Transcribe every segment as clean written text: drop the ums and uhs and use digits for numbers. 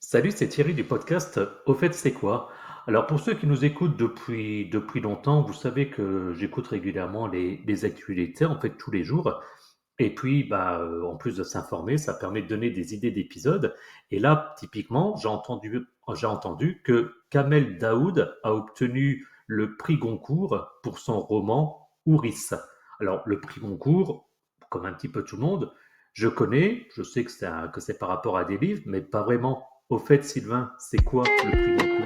Salut, c'est Thierry du podcast Au fait, c'est quoi? Alors, pour ceux qui nous écoutent depuis longtemps, vous savez que j'écoute régulièrement les actualités, en fait, tous les jours. Et puis, en plus de s'informer, ça permet de donner des idées d'épisodes. Et là, typiquement, j'ai entendu que Kamel Daoud a obtenu le prix Goncourt pour son roman Ouris. Alors, le prix Goncourt, comme un petit peu tout le monde, je connais, je sais que c'est par rapport à des livres, mais pas vraiment. Au fait, Sylvain, c'est quoi le prix Goncourt?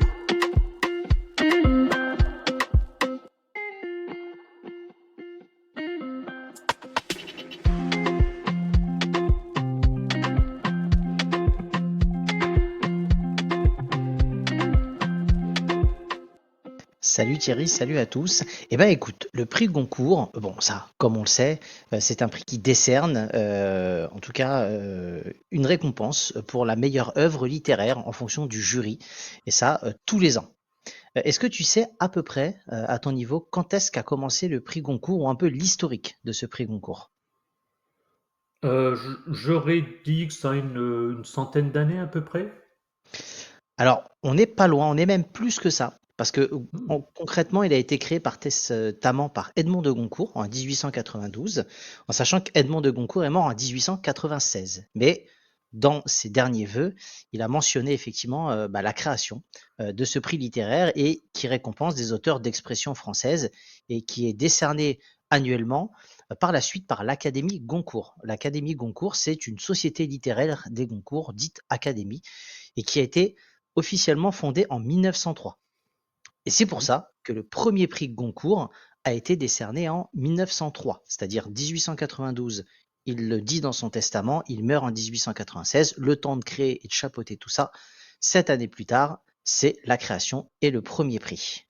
Salut Thierry, salut à tous. Eh ben écoute, le prix Goncourt, bon ça, comme on le sait, c'est un prix qui décerne, en tout cas, une récompense pour la meilleure œuvre littéraire en fonction du jury, et ça, tous les ans. Est-ce que tu sais à peu près, à ton niveau, quand est-ce qu'a commencé le prix Goncourt ou un peu l'historique de ce prix Goncourt? J'aurais dit que ça a une centaine d'années à peu près. Alors, on n'est pas loin, on est même plus que ça, parce que Hmm. concrètement, il a été créé par Tamman par Edmond de Goncourt en 1892, en sachant qu'Edmond de Goncourt est mort en 1896. Mais dans ses derniers vœux, il a mentionné effectivement la création de ce prix littéraire et qui récompense des auteurs d'expression française et qui est décerné annuellement par la suite par l'Académie Goncourt. L'Académie Goncourt, c'est une société littéraire des Goncourt, dite Académie, et qui a été officiellement fondée en 1903. Et c'est pour ça que le premier prix Goncourt a été décerné en 1903, c'est-à-dire 1892. Il le dit dans son testament, il meurt en 1896, le temps de créer et de chapeauter tout ça. 7 années plus tard, c'est la création et le premier prix.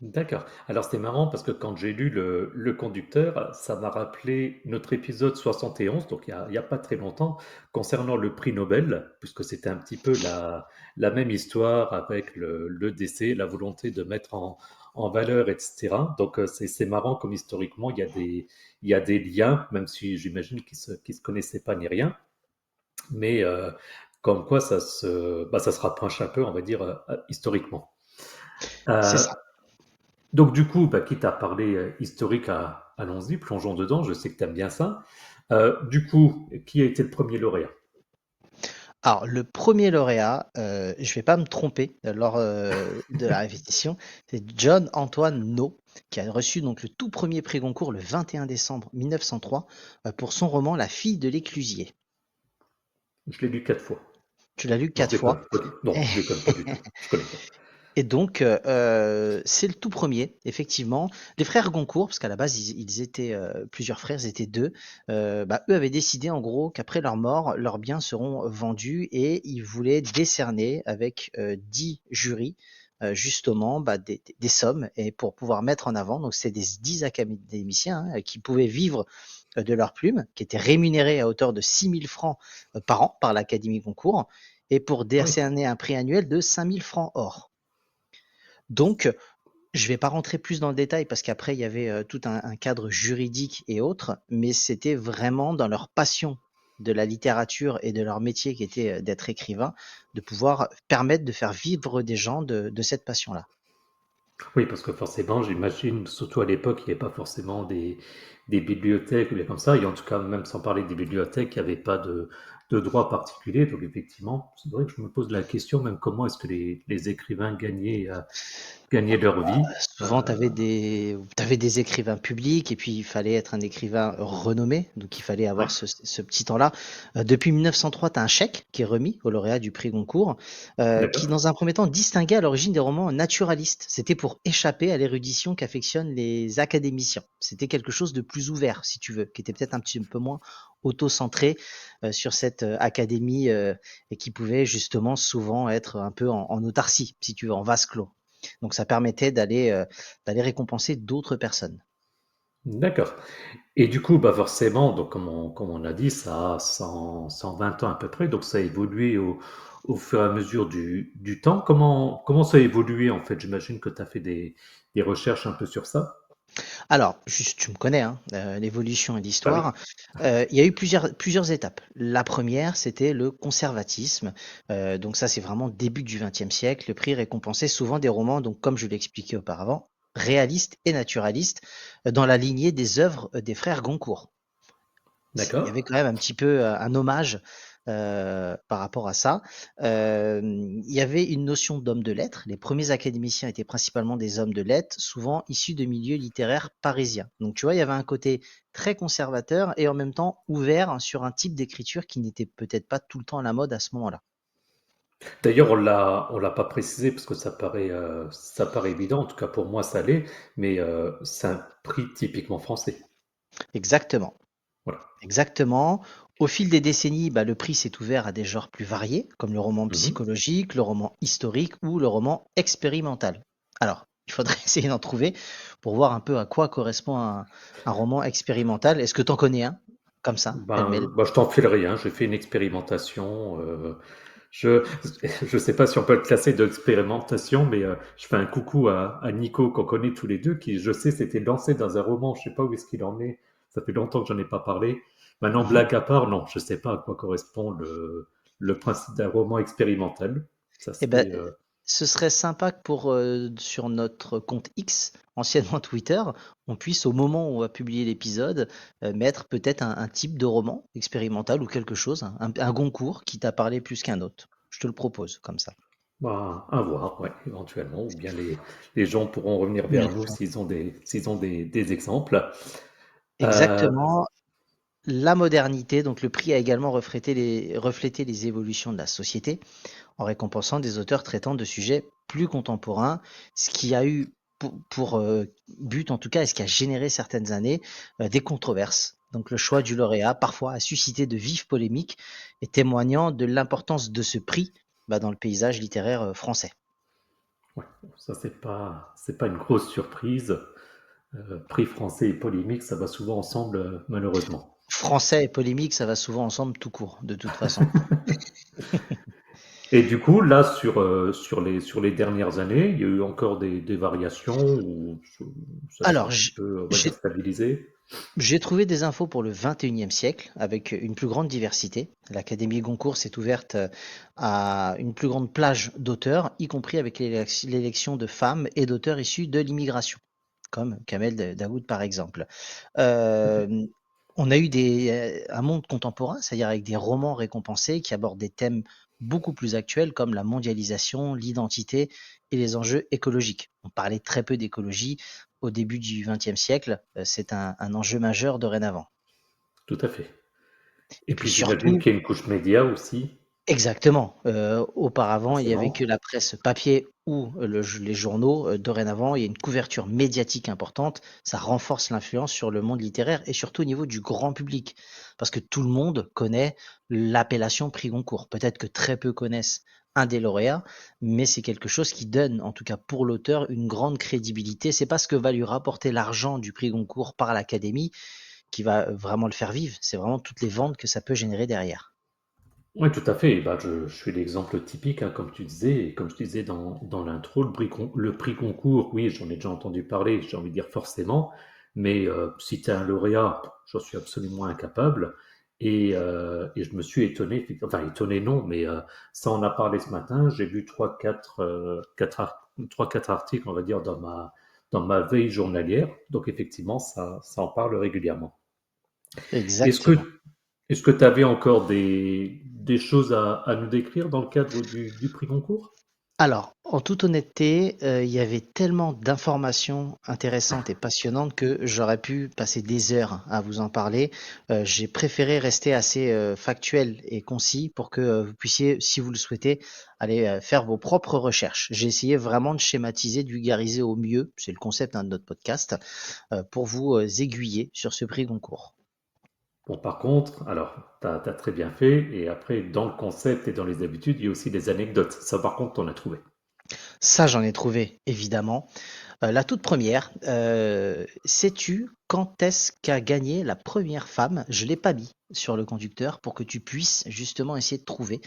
D'accord. Alors c'était marrant parce que quand j'ai lu le conducteur, ça m'a rappelé notre épisode 71, donc il y a pas très longtemps, concernant le prix Nobel, puisque c'était un petit peu la même histoire avec le décès, la volonté de mettre en valeur, etc. Donc c'est marrant comme historiquement, il y a des liens, même si j'imagine qu'ils se connaissaient pas ni rien, mais comme quoi ça se rapproche un peu, on va dire, historiquement. C'est Euh, ça. donc du coup, quitte à parler historique, allons-y, plongeons dedans, je sais que tu aimes bien ça. Du coup, qui a été le premier lauréat? Alors, le premier lauréat, je vais pas me tromper lors de la répétition, c'est John Antoine No, qui a reçu donc le tout premier prix Goncourt le 21 décembre 1903 pour son roman La fille de l'éclusier. Je l'ai lu 4 fois. Tu l'as lu Non, je 4 déconne. fois. Ok. Non, je déconne pas du tout. Je connais pas. Et donc, c'est le tout premier, effectivement. Les frères Goncourt, parce qu'à la base, ils étaient plusieurs frères, ils étaient deux, eux avaient décidé en gros qu'après leur mort, leurs biens seront vendus et ils voulaient décerner avec 10 jurys, justement, des sommes et pour pouvoir mettre en avant. Donc, c'est des 10 académiciens qui pouvaient vivre de leur plume, qui étaient rémunérés à hauteur de 6 000 francs par an par l'Académie Goncourt et pour Ah oui. décerner un prix annuel de 5 000 francs or. Donc, je ne vais pas rentrer plus dans le détail parce qu'après, il y avait tout un cadre juridique et autres, mais c'était vraiment dans leur passion de la littérature et de leur métier qui était d'être écrivain, de pouvoir permettre de faire vivre des gens de cette passion-là. Oui, parce que forcément, j'imagine, surtout à l'époque, il n'y avait pas forcément des bibliothèques ou bien comme ça, et en tout cas, même sans parler des bibliothèques, il n'y avait pas de droit particulier. Donc effectivement, c'est vrai que je me pose la question, même comment est-ce que les écrivains gagnaient leur vie. Souvent, t'avais des écrivains publics et puis il fallait être un écrivain renommé, donc il fallait Ouais, avoir ce petit temps-là. Depuis 1903, tu as un chèque qui est remis au lauréat du prix Goncourt, qui d'accord. dans un premier temps distinguait à l'origine des romans naturalistes. C'était pour échapper à l'érudition qu'affectionnent les académiciens. C'était quelque chose de plus ouvert, si tu veux, qui était peut-être un petit peu moins auto-centré sur cette académie et qui pouvait justement souvent être un peu en autarcie, si tu veux, en vase clos. Donc ça permettait d'aller récompenser d'autres personnes. D'accord. Et du coup, forcément, donc comme on a dit, ça a 120 ans à peu près, donc ça a évolué au fur et à mesure du temps. Comment ça a évolué en fait? J'imagine que tu as fait des recherches un peu sur ça. Alors, juste, tu me connais, hein, l'évolution et Bah oui. l'histoire. Il y a eu plusieurs étapes. La première, c'était le conservatisme. Donc ça, c'est vraiment début du XXe siècle. Le prix récompensait souvent des romans, donc comme je l'ai expliqué auparavant, réalistes et naturalistes, dans la lignée des œuvres des frères Goncourt. Il y D'accord. avait quand même un petit peu un hommage par rapport à ça. Il y avait une notion d'homme de lettres. Les premiers académiciens étaient principalement des hommes de lettres, souvent issus de milieux littéraires parisiens. Donc tu vois, il y avait un côté très conservateur et en même temps ouvert sur un type d'écriture qui n'était peut-être pas tout le temps à la mode à ce moment-là. D'ailleurs, on l'a pas précisé parce que ça paraît évident. En tout cas, pour moi, ça l'est. Mais c'est un prix typiquement français. Exactement. Voilà. Exactement. Au fil des décennies, bah, le prix s'est ouvert à des genres plus variés, comme le roman Mhm. psychologique, le roman historique ou le roman expérimental. Alors, il faudrait essayer d'en trouver pour voir un peu à quoi correspond un roman expérimental. Est-ce que tu en connais un comme ça, pêle-mêle? Je t'en file rien. J'ai fait une expérimentation. Je je sais pas si on peut le classer d'expérimentation, mais je fais un coucou à Nico qu'on connaît tous les deux, qui je sais s'était lancé dans un roman. Je sais pas où est-ce qu'il en est. Ça fait longtemps que j'en ai pas parlé. Maintenant, Mhm. blague à part, non, je sais pas à quoi correspond le principe d'un roman expérimental. Ça Eh ben, serait ce serait sympa que sur notre compte X, anciennement Twitter, on puisse, au moment où on va publier l'épisode, mettre peut-être un type de roman expérimental ou quelque chose, un Goncourt qui t'a parlé plus qu'un autre. Je te le propose comme ça. bah, à voir, ouais, éventuellement. Ou bien les gens pourront revenir Oui, vers nous s'ils ont des exemples. Euh, exactement. La modernité, donc le prix a également reflété les évolutions de la société en récompensant des auteurs traitant de sujets plus contemporains, ce qui a eu pour but, en tout cas, et ce qui a généré certaines années, des controverses. Donc le choix du lauréat, parfois, a suscité de vives polémiques et témoignant de l'importance de ce prix dans le paysage littéraire français. ouais, ça c'est pas une grosse surprise. Prix français et polémique, ça va souvent ensemble, malheureusement. Français et polémique, ça va souvent ensemble tout court, de toute façon. Et du coup, là, sur les dernières années, il y a eu encore des variations ou ça s'est Alors, un petit peu, on va dire, j'ai stabilisé. J'ai trouvé des infos pour le 21e siècle avec une plus grande diversité. L'Académie Goncourt s'est ouverte à une plus grande plage d'auteurs, y compris avec l'élection de femmes et d'auteurs issus de l'immigration, comme Kamel Daoud par exemple. Euh, on a eu un monde contemporain, c'est-à-dire avec des romans récompensés qui abordent des thèmes beaucoup plus actuels comme la mondialisation, l'identité et les enjeux écologiques. On parlait très peu d'écologie au début du XXe siècle. C'est un enjeu majeur dorénavant. Tout à fait. Et Et puis puis j'imagine surtout, qu'il y a une couche média aussi, exactement, auparavant, il y avait que forcément. la presse papier ou les journaux. Dorénavant, il y a une couverture médiatique importante. Ça renforce l'influence sur le monde littéraire et surtout au niveau du grand public. Parce que tout le monde connaît l'appellation prix Goncourt. Peut-être que très peu connaissent un des lauréats, mais c'est quelque chose qui donne, en tout cas pour l'auteur, une grande crédibilité. C'est pas ce que va lui rapporter l'argent du prix Goncourt par l'Académie qui va vraiment le faire vivre. C'est vraiment toutes les ventes que ça peut générer derrière. Oui, tout à fait. Bah, je suis l'exemple typique, hein, comme tu disais, et comme je disais dans l'intro, le prix concours, oui, j'en ai déjà entendu parler, j'ai envie de dire forcément, mais si tu es un lauréat, j'en suis absolument incapable. Et je me suis étonné, enfin étonné non, mais ça on a parlé ce matin, j'ai vu trois, quatre articles, on va dire, dans ma veille journalière, donc effectivement, ça en parle régulièrement. Est-ce Exactement. que est-ce que tu avais encore des choses à nous décrire dans le cadre du prix concours? Alors, en toute honnêteté, il y avait tellement d'informations intéressantes et passionnantes que j'aurais pu passer des heures à vous en parler. J'ai préféré rester assez, factuel et concis pour que, vous puissiez, si vous le souhaitez, aller, faire vos propres recherches. J'ai essayé vraiment de schématiser, de vulgariser au mieux, c'est le concept, hein, de notre podcast, pour vous, aiguiller sur ce prix Goncourt. Bon, par contre, alors, tu as très bien fait, et après, dans le concept et dans les habitudes, il y a aussi des anecdotes. Ça, par contre, on a trouvé. Ça, j'en ai trouvé, évidemment. La toute première, sais-tu quand est-ce qu'a gagné la première femme? Je l'ai pas mis sur le conducteur pour que tu puisses justement essayer de trouver.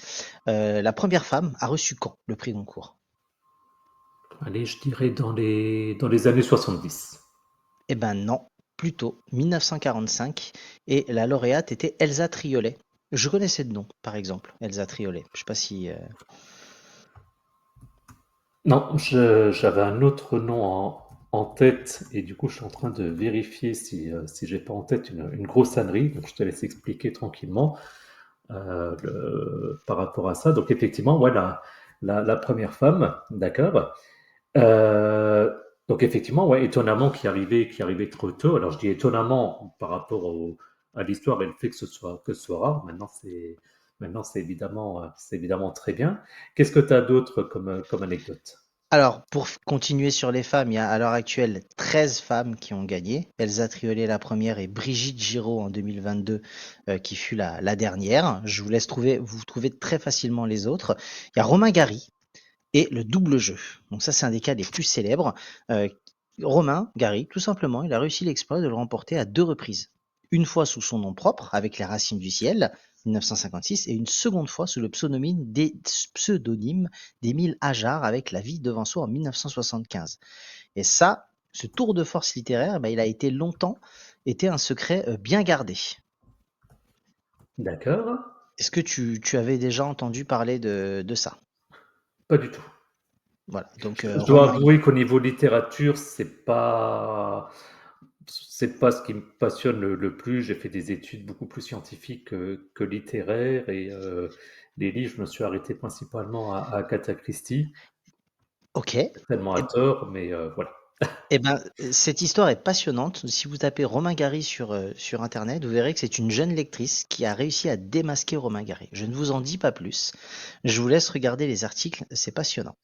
La première femme a reçu quand le prix Goncourt? Allez, je dirais dans les années 70. Eh ben non, plutôt 1945, et la lauréate était Elsa Triolet. Je connaissais de nom, par exemple, Elsa Triolet. Je sais pas si. Non, j'avais un autre nom en tête et du coup, je suis en train de vérifier si j'ai pas en tête une grosse ânerie. Donc, je te laisse expliquer tranquillement par rapport à ça. Donc, effectivement, voilà, la première femme, d'accord. Euh, donc, effectivement, ouais, étonnamment qui arrivait trop tôt. Alors, je dis étonnamment par rapport à l'histoire et le fait que ce soit rare. Maintenant, c'est évidemment très bien. Qu'est-ce que tu as d'autre comme anecdote? Alors, pour continuer sur les femmes, il y a à l'heure actuelle 13 femmes qui ont gagné. Elsa Triolet la première et Brigitte Giraud en 2022 qui fut la dernière. Je vous laisse vous trouver très facilement les autres. Il y a Romain Gary et le double jeu. Donc ça, c'est un des cas les plus célèbres. Euh, Romain Gary, tout simplement, il a réussi l'exploit de le remporter à 2 reprises. Une fois sous son nom propre, avec Les Racines du Ciel, 1956, et une seconde fois sous le pseudonyme d'Émile Ajar avec La Vie devant soi en 1975. Et ça, ce tour de force littéraire, il a été longtemps été un secret bien gardé. D'accord. Est-ce que tu avais déjà entendu parler de ça? Pas du tout. Voilà, donc Je dois Romain. avouer qu'au niveau littérature, c'est pas ce qui me passionne le plus. J'ai fait des études beaucoup plus scientifiques que littéraires et les livres, je me suis arrêté principalement à Agatha Christie, Ok. tellement à Eh tort, mais voilà. Eh ben, cette histoire est passionnante. Si vous tapez Romain Gary sur Internet, vous verrez que c'est une jeune lectrice qui a réussi à démasquer Romain Gary. Je ne vous en dis pas plus. Je vous laisse regarder les articles, c'est passionnant.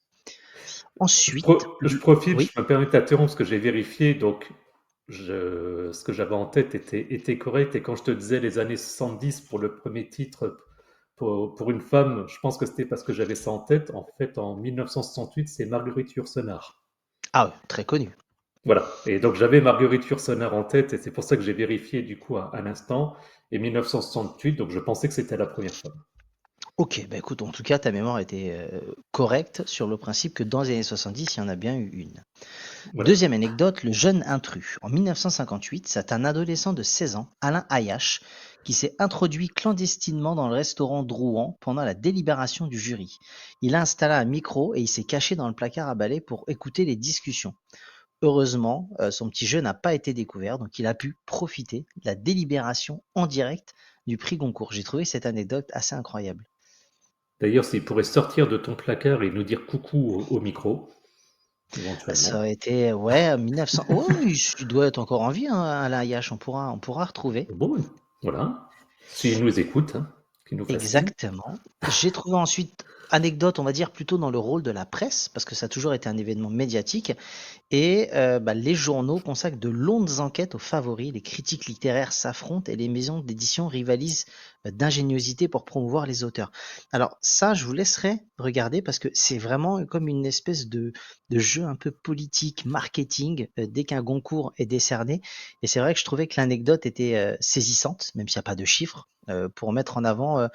Ensuite, Je profite, oui, je me permets de t'interrompre parce que j'ai vérifié, donc ce que j'avais en tête était correct. Et quand je te disais les années 70 pour le premier titre pour une femme, je pense que c'était parce que j'avais ça en tête. En fait, en 1968, c'est Marguerite Yourcenar. ah ouais, très connu. Voilà. Et donc j'avais Marguerite Yourcenar en tête et c'est pour ça que j'ai vérifié du coup à l'instant. Et 1968, donc je pensais que c'était la première femme. Ok, bah écoute, en tout cas, ta mémoire était correcte sur le principe que dans les années 70, il y en a bien eu une. Voilà. Deuxième anecdote, le jeune intrus. En 1958, c'est un adolescent de 16 ans, Alain Ayache, qui s'est introduit clandestinement dans le restaurant Drouan pendant la délibération du jury. Il a installé un micro et il s'est caché dans le placard à balai pour écouter les discussions. Heureusement, son petit jeu n'a pas été découvert, donc il a pu profiter de la délibération en direct du prix Goncourt. J'ai trouvé cette anecdote assez incroyable. D'ailleurs, s'il pourrait sortir de ton placard et nous dire coucou au micro, Ça éventuellement. aurait été, ouais, 1900. Oh, il doit être encore en vie, hein, Alain Ayache. On pourra retrouver. Bon, voilà. S'il nous écoute, hein, qu'il nous fasse signe. Exactement. J'ai trouvé ensuite anecdote, on va dire plutôt dans le rôle de la presse, parce que ça a toujours été un événement médiatique, et les journaux consacrent de longues enquêtes aux favoris, les critiques littéraires s'affrontent et les maisons d'édition rivalisent d'ingéniosité pour promouvoir les auteurs. Alors ça, je vous laisserai regarder parce que c'est vraiment comme une espèce de jeu un peu politique, marketing, dès qu'un Goncourt est décerné. Et c'est vrai que je trouvais que l'anecdote était saisissante, même s'il n'y a pas de chiffres, pour mettre en avant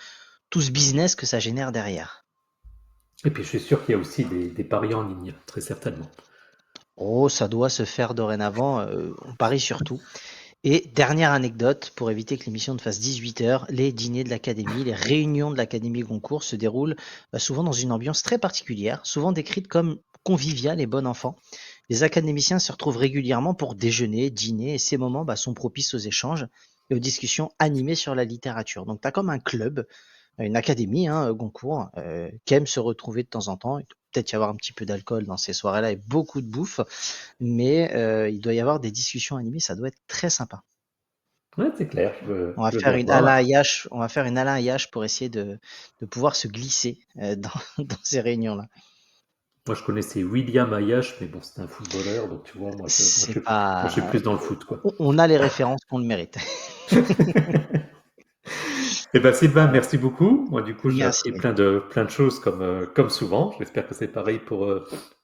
tout ce business que ça génère derrière. Et puis je suis sûr qu'il y a aussi des paris en ligne, très certainement. Oh, ça doit se faire dorénavant, on parie sur tout. Et dernière anecdote, pour éviter que l'émission ne fasse 18 heures, les dîners de l'académie, les réunions de l'académie Goncourt se déroulent souvent dans une ambiance très particulière, souvent décrite comme conviviale et bon enfant. Les académiciens se retrouvent régulièrement pour déjeuner, dîner, et ces moments sont propices aux échanges et aux discussions animées sur la littérature. Donc tu as comme un club, une académie, hein, Goncourt, qui aime se retrouver de temps en temps. Il doit peut-être y avoir un petit peu d'alcool dans ces soirées-là et beaucoup de bouffe, mais il doit y avoir des discussions animées, ça doit être très sympa. Ouais, c'est clair, On va je veux faire bien une Alain voir. Ayache, on va faire une Alain Ayache pour essayer de pouvoir se glisser dans ces réunions-là. Moi, je connaissais William Ayache, mais bon, c'était un footballeur, donc tu vois, C'est moi, je suis pas, plus dans le foot, quoi. on a les références qu'on le mérite. Eh ben, Sylvain, merci beaucoup. Moi, du coup, j'ai appris Merci. plein de choses comme souvent. J'espère que c'est pareil pour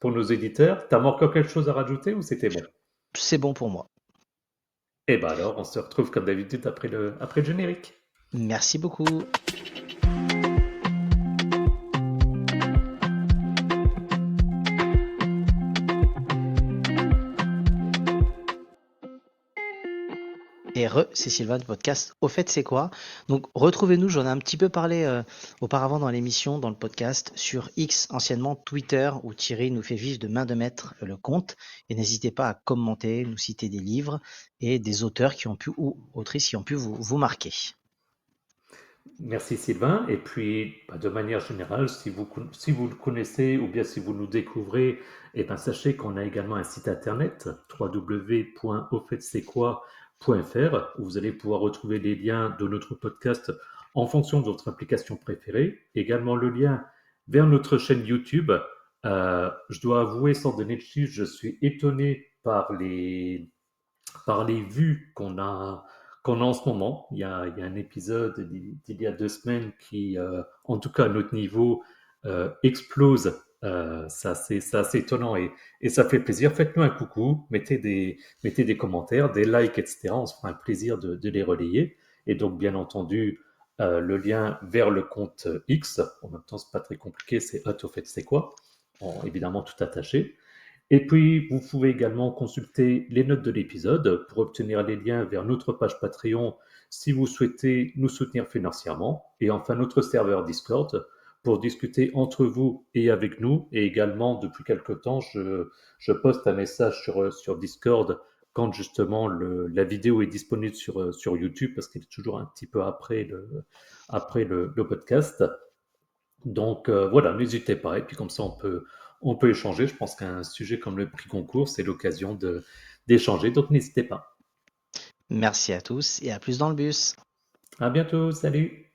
nos éditeurs. T'as encore quelque chose à rajouter ou c'était bon? C'est bon pour moi. Eh ben alors, on se retrouve comme d'habitude après le générique. Merci beaucoup. Et c'est Sylvain du podcast. Au fait, c'est quoi? Donc, retrouvez-nous. J'en ai un petit peu parlé auparavant dans l'émission, dans le podcast, sur X, anciennement Twitter, où Thierry nous fait vivre de main de maître le compte. Et n'hésitez pas à commenter, nous citer des livres et des auteurs qui ont pu ou autrices qui ont pu vous marquer. Merci Sylvain. Et puis, de manière générale, si vous le connaissez ou bien si vous nous découvrez, eh ben, sachez qu'on a également un site internet www.auffaitc'estquoi.fr où vous allez pouvoir retrouver les liens de notre podcast en fonction de votre application préférée. Également le lien vers notre chaîne YouTube. Je dois avouer, sans donner de chiffres, je suis étonné par les vues qu'on a en ce moment. Il y a un épisode d'il y a 2 semaines qui, en tout cas à notre niveau, explose. C'est assez étonnant et ça fait plaisir. Faites-nous un coucou, mettez des commentaires, des likes, etc. On se fera un plaisir de les relayer. Et donc, bien entendu, le lien vers le compte X, en même temps, c'est pas très compliqué, c'est au fait, c'est quoi, évidemment tout attaché. Et puis, vous pouvez également consulter les notes de l'épisode pour obtenir les liens vers notre page Patreon si vous souhaitez nous soutenir financièrement. Et enfin, notre serveur Discord pour discuter entre vous et avec nous. Et également, depuis quelque temps, je poste un message sur Discord quand justement la vidéo est disponible sur YouTube parce qu'elle est toujours un petit peu après le podcast. Donc voilà, n'hésitez pas. Et puis comme ça, on peut échanger. Je pense qu'un sujet comme le prix concours, c'est l'occasion d'échanger. Donc n'hésitez pas. Merci à tous et à plus dans le bus. À bientôt. Salut.